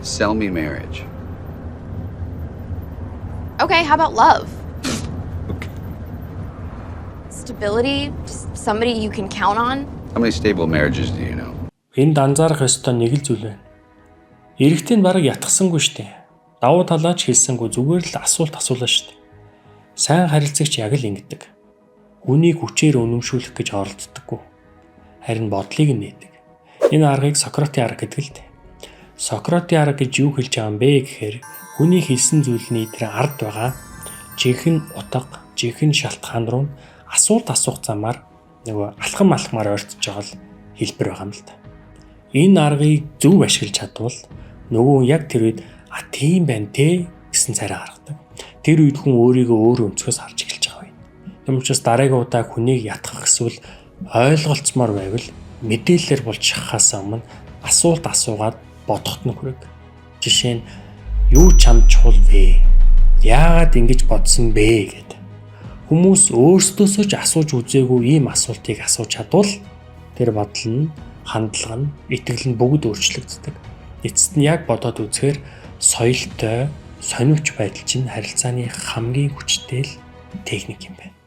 Sell me marriage. Okay, how about love? Okay. Stability, just somebody you can count on. How many stable marriages do you know? Энд анзаарах ёстой нэг л зүйл байна. Эрэгтэй нь бараг ятгсангүй штэ. Давуу талаач хэлсэнгүй зүгээр л асуулт асуулаа штэ. Сайн харилцагч яг л ингэдэг. Үнийг хүчээр үнэмшүүлэх гэж оролддоггүй. Харин бодлыг нь нээдэг. Энэ аргыг Сократын арга гэдэг л дээ. Сократын арга гэж юу хэлж байгаа юм бэ гэхээр хүний хэлсэн зүйлний тэр ард байгаа жинхэнэ утга, жинхэнэ шалтгаан руу асуулт асуух замаар нөгөө алхам алхмаар ойртож байгаа л хэлбэр байгаа юм л да. Энэ аргыг зөв ашиглаж чадвал нөгөө яг тэр үед тийм байна те гэсэн царай гаргадаг. Тэр үед хүн өөрийгөө өөр өнцгөөс харж эхэлж байгаа юм. Юм учраас дараагийн удаа хүнийг ятгах эсвэл ойлголцмоор байвал мэдээлэлээр болж шахахаас өмнө асуулт асуугаад бодоход нь хүрэг. Жишээ нь юу чамд чухал вэ? Яагаад ингэж бодсон бэ гэдэг. Хүмүүс өөрсдөөсөө ч асууж үзээгүй ийм асуултыг асууж чадвал тэр бодол нь, хандлага нь, итгэл нь бүгд өөрчлөгддөг. Эцэст нь яг бодоод үзэхээр соёлтой, сонирвч байдал чинь харилцааны хамгийн хүчтэй техник юм байна.